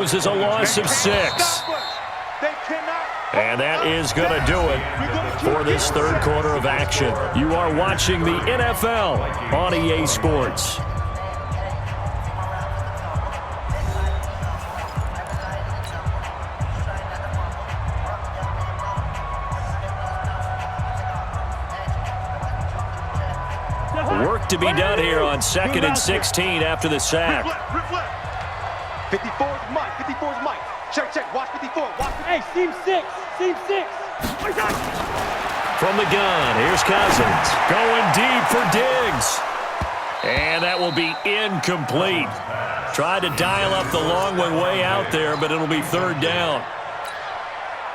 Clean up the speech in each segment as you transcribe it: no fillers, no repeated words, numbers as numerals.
This is a loss of 6. And that is going to do it for this third quarter of action. You are watching the NFL on EA Sports. Work to be done here on 2nd and 16 after the sack. 54's Mike. 54's Mike. Check. Watch 54. Watch 54. Hey, seam 6. Seam 6. From the gun, here's Cousins. Going deep for Diggs. And that will be incomplete. Tried to dial up the long one way out there, but it'll be third down.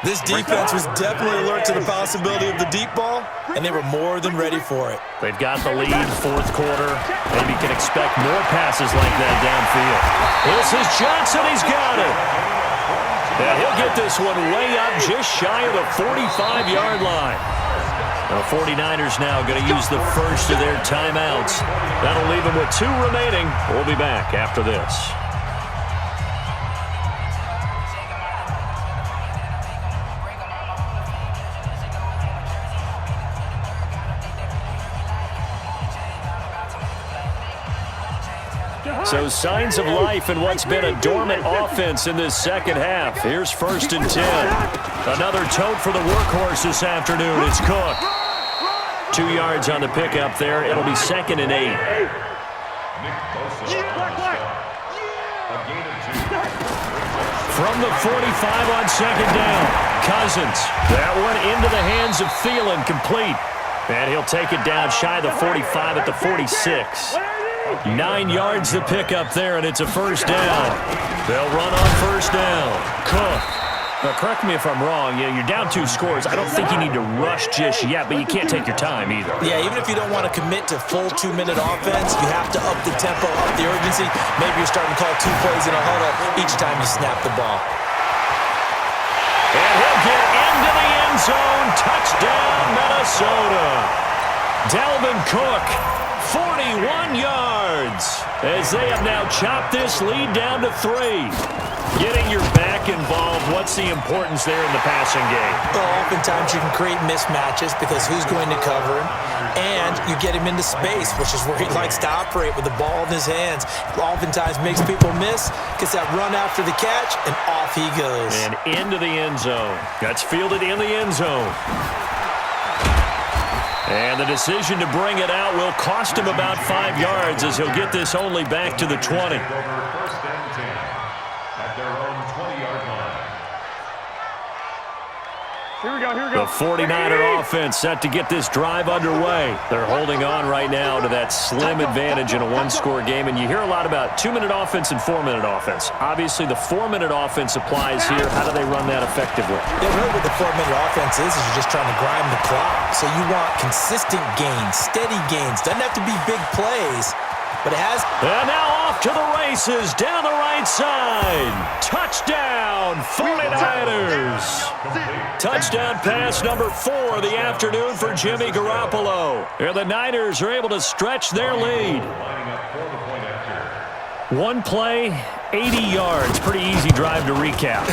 This defense was definitely alert to the possibility of the deep ball, and they were more than ready for it. They've got the lead, fourth quarter. Maybe can expect more passes like that downfield. This is Johnson. He's got it. And he'll get this one way up just shy of the 45-yard line. The 49ers now going to use the first of their timeouts. That'll leave them with 2 remaining. We'll be back after this. So signs of life in what's been a dormant offense in this second half. Here's 1st and 10. Another tote for the workhorse this afternoon. It's Cook. 2 yards on the pickup there. It'll be 2nd and 8. From the 45 on 2nd down. Cousins. That one into the hands of Thielen, complete. And he'll take it down shy of the 45 at the 46. 9 yards to pick up there, and it's a first down. They'll run on first down. Cook. Now, correct me if I'm wrong. You're down 2 scores. I don't think you need to rush just yet, but you can't take your time either. Yeah, even if you don't want to commit to full 2-minute offense, you have to up the tempo, up the urgency. Maybe you're starting to call 2 plays in a huddle each time you snap the ball. And he'll get into the end zone. Touchdown, Minnesota. Dalvin Cook. 41 yards as they have now chopped this lead down to 3. Getting your back involved, what's the importance there in the passing game? Well, oftentimes you can create mismatches because who's going to cover him, and you get him into space, which is where he likes to operate with the ball in his hands. Oftentimes makes people miss, gets that run after the catch, and off he goes. And into the end zone. That's fielded in the end zone. And the decision to bring it out will cost him about 5 yards as he'll get this only back to the 20. Here we go. The 49er offense set to get this drive underway. They're holding on right now to that slim advantage in a 1-score game, and you hear a lot about 2-minute offense and 4-minute offense. Obviously, the 4-minute offense applies here. How do they run that effectively? Yeah, really what the 4-minute offense is you're just trying to grind the clock. So you want consistent gains, steady gains. Doesn't have to be big plays, but it has. And now off to the races down the right side. Touchdown, 49ers. Touchdown pass number 4 of the afternoon for Jimmy Garoppolo. And the Niners are able to stretch their lead. 1 play, 80 yards. Pretty easy drive to recap.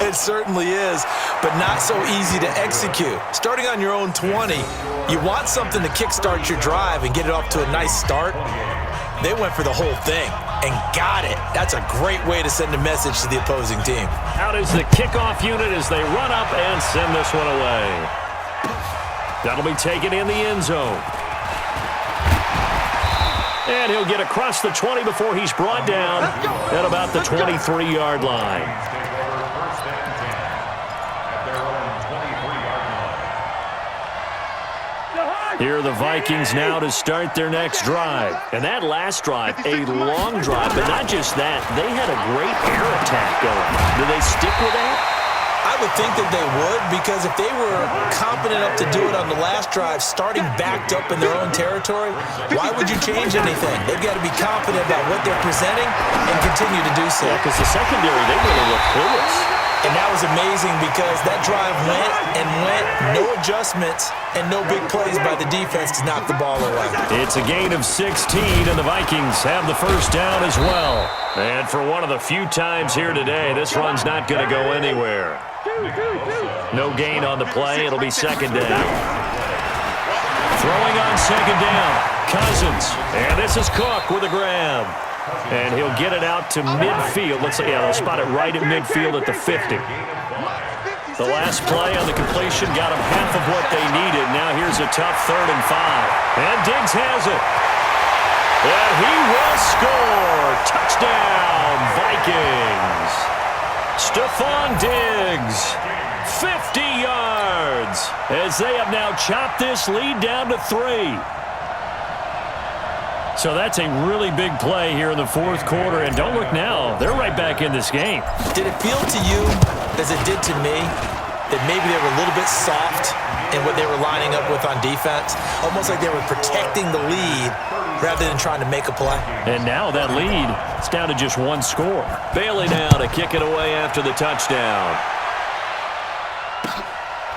It certainly is, but not so easy to execute. Starting on your own 20, you want something to kickstart your drive and get it off to a nice start. They went for the whole thing and got it. That's a great way to send a message to the opposing team. Out is the kickoff unit as they run up and send this one away. That'll be taken in the end zone. And he'll get across the 20 before he's brought down at about the 23-yard line. Here are the Vikings now to start their next drive. And that last drive, a long drive, but not just that. They had a great air attack going. Do they stick with that? I would think that they would, because if they were confident enough to do it on the last drive, starting backed up in their own territory, why would you change anything? They've got to be confident about what they're presenting and continue to do so. Yeah, because the secondary, they really look clueless. And that was amazing because that drive went, no adjustments, and no big plays by the defense to knock the ball away. It's a gain of 16, and the Vikings have the first down as well. And for one of the few times here today, this run's not going to go anywhere. No gain on the play. It'll be second down. Throwing on second down, Cousins. And this is Cook with a grab. And he'll get it out to midfield. They'll spot it right at midfield at the 50. The last play on the completion got them half of what they needed. Now here's a tough 3rd and 5. And Diggs has it. And he will score. Touchdown, Vikings. Stephon Diggs, 50 yards, as they have now chopped this lead down to 3. So that's a really big play here in the fourth quarter. And don't look now, they're right back in this game. Did it feel to you, as it did to me, that maybe they were a little bit soft in what they were lining up with on defense? Almost like they were protecting the lead rather than trying to make a play. And now that lead is down to just 1 score. Bailey now to kick it away after the touchdown.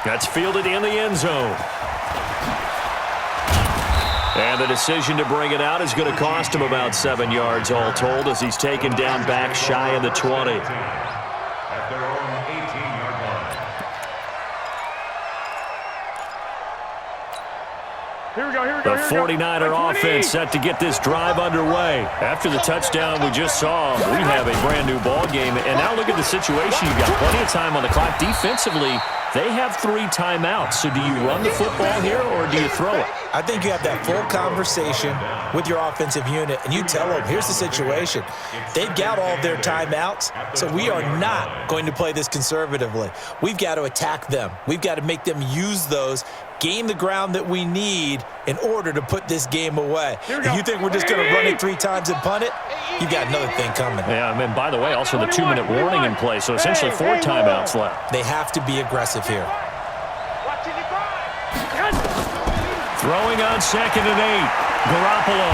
That's fielded in the end zone. And the decision to bring it out is going to cost him about 7 yards all told as he's taken down back shy of the 20. At their own 18-yard line. Here we go. The 49er offense set to get this drive underway. After the touchdown we just saw, we have a brand-new ball game. And now look at the situation. You've got plenty of time on the clock. Defensively, they have 3 timeouts. So do you run the football here or do you throw it? I think you have that full conversation with your offensive unit, and you tell them, here's the situation. They've got all of their timeouts, so we are not going to play this conservatively. We've got to attack them. We've got to make them use those, gain the ground that we need in order to put this game away. If you think we're just going to run it 3 times and punt it, you've got another thing coming. Yeah, and by the way, also the 2-minute warning in place, so essentially 4 timeouts left. They have to be aggressive here. Throwing on 2nd and 8, Garoppolo.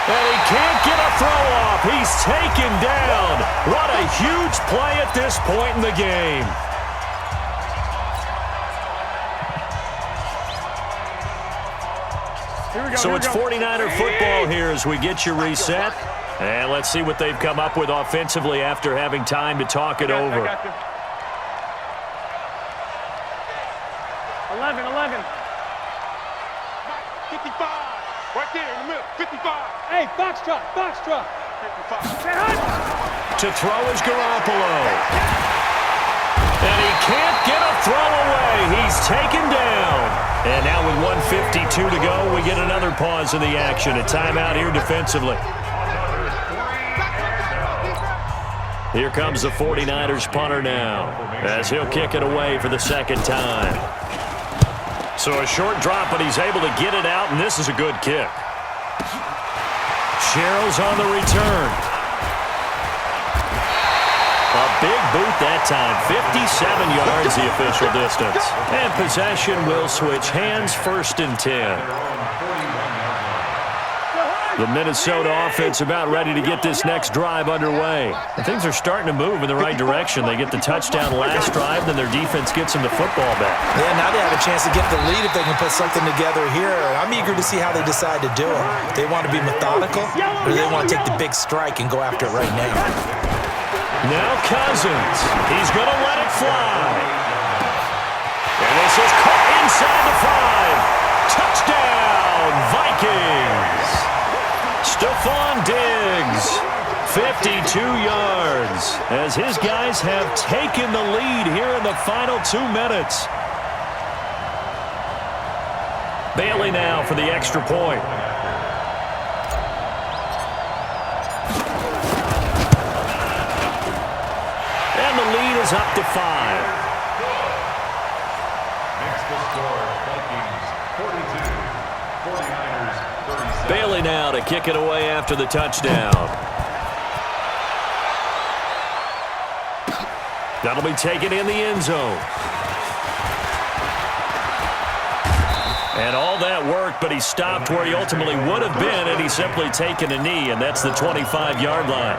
And he can't get a throw off. He's taken down. What a huge play at this point in the game. So it's 49er football here as we get you reset. And let's see what they've come up with offensively after having time to talk it over. 11. 55. Right there in the middle. 55. Hey, box truck. 55. To throw is Garoppolo. And he can't get a throw away. He's taken down. And now with 1:52 to go, we get another pause in the action. A timeout here defensively. Here comes the 49ers punter now as he'll kick it away for the 2nd time. So a short drop, but he's able to get it out, and this is a good kick. Sherrill's on the return. A big boot that time. 57 yards the official distance. And possession will switch hands, 1st and 10. The Minnesota offense about ready to get this next drive underway. And things are starting to move in the right direction. They get the touchdown last drive, then their defense gets them the football back. Yeah, now they have a chance to get the lead if they can put something together here. I'm eager to see how they decide to do it. They want to be methodical, or they want to take the big strike and go after it right now. Now Cousins. He's going to let it fly. And this is caught inside the 5. Touchdown, Vikings. Stephon Diggs, 52 yards, as his guys have taken the lead here in the final 2 minutes. Bailey now for the extra point. And the lead is up to 5. Next to score, Vikings 42, 49ers 36. Bailey now to kick it away after the touchdown. That'll be taken in the end zone. And all that worked, but he stopped where he ultimately would have been had he simply taken a knee, and that's the 25-yard line.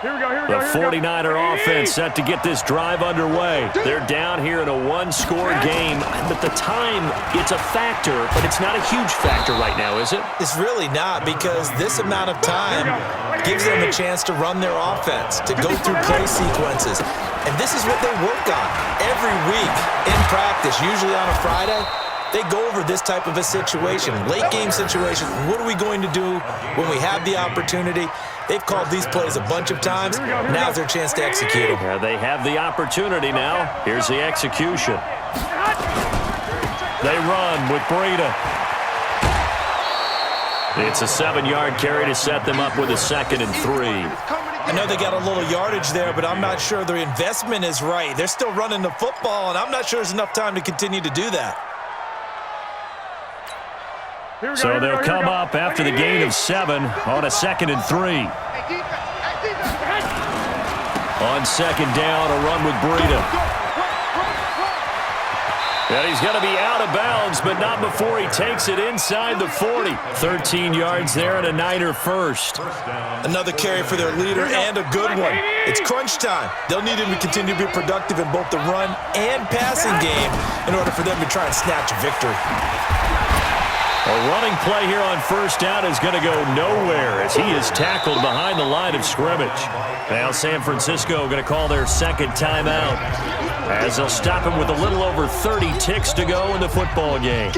Here we go, here we The go, here we go. 49er offense set to get this drive underway. They're down here in a one-score game. But the time, it's a factor, but it's not a huge factor right now, is it? It's really not, because this amount of time gives them a chance to run their offense, to go through play sequences. And this is what they work on every week in practice, usually on a Friday. They go over this type of a situation, late game situation. What are we going to do when we have the opportunity? They've called these plays a bunch of times. Now's their chance to execute them. Yeah, they have the opportunity now. Here's the execution. They run with Breida. It's a 7-yard carry to set them up with a 2nd and 3. I know they got a little yardage there, but I'm not sure their investment is right. They're still running the football, and I'm not sure there's enough time to continue to do that. So they'll come up after the gain of 7 on a 2nd and 3. On 2nd down, a run with Breida. And he's going to be out of bounds, but not before he takes it inside the 40. 13 yards there and a Niner first. Another carry for their leader and a good one. It's crunch time. They'll need him to continue to be productive in both the run and passing game in order for them to try and snatch a victory. A running play here on 1st down is going to go nowhere as he is tackled behind the line of scrimmage. Now San Francisco going to call their 2nd timeout as they'll stop him with a little over 30 ticks to go in the football game.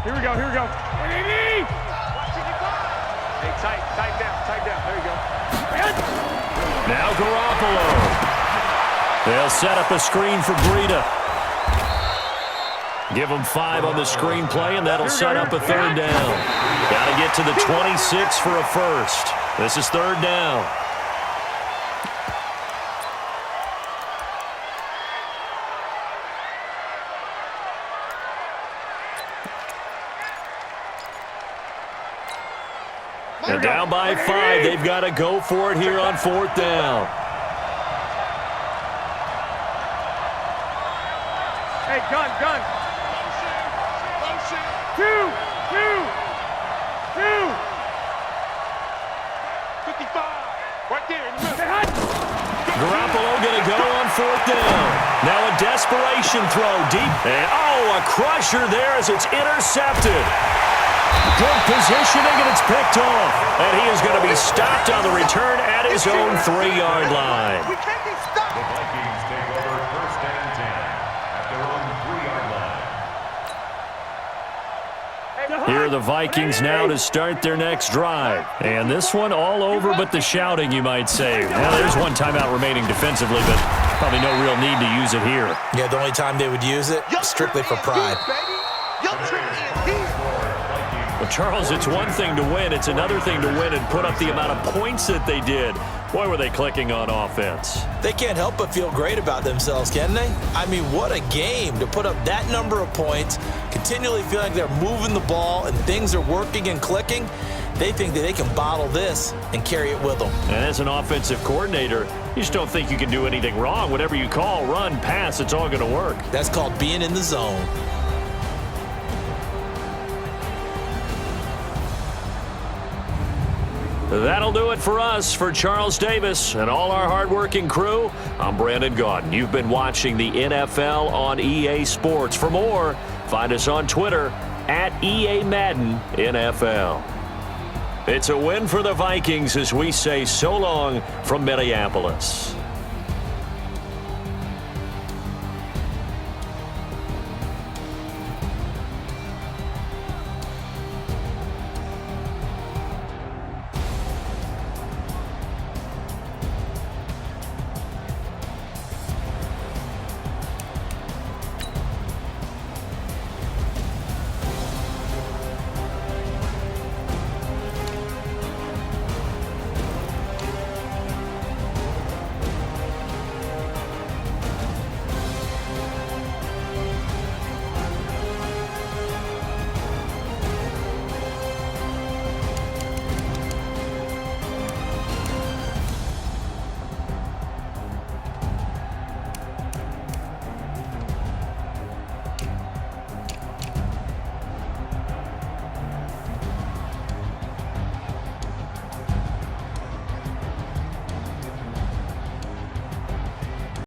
Here we go, here we go. Hey, tight down. There you go. Now Garoppolo. They'll set up a screen for Breida. Give them 5 on the screen play, and that'll set up a 3rd down. Got to get to the 26 for a first. This is 3rd down. And down by 5. They've got to go for it here on 4th down. Hey, gun. 2. 55. Right there in the middle. Garoppolo going to go on 4th down. Now a desperation throw deep. And, a crusher there as it's intercepted. Good positioning, and it's picked off. And he is going to be stopped on the return at his own 3-yard line. We can't be stopped. The Vikings take over 1st and 10 at their own 3-yard line. Here are the Vikings now to start their next drive. And this one all over but the shouting, you might say. Now, there's one timeout remaining defensively, but probably no real need to use it here. Yeah, the only time they would use it, strictly for pride. Well, Charles, it's one thing to win. It's another thing to win and put up the amount of points that they did. Boy, were they clicking on offense. They can't help but feel great about themselves, can they? I mean, what a game to put up that number of points, continually feel like they're moving the ball and things are working and clicking. They think that they can bottle this and carry it with them. And as an offensive coordinator, you just don't think you can do anything wrong. Whatever you call, run, pass, it's all going to work. That's called being in the zone. That'll do it for us. For Charles Davis and all our hardworking crew, I'm Brandon Gaudin. You've been watching the NFL on EA Sports. For more, find us on Twitter at EA Madden NFL. It's a win for the Vikings as we say so long from Minneapolis.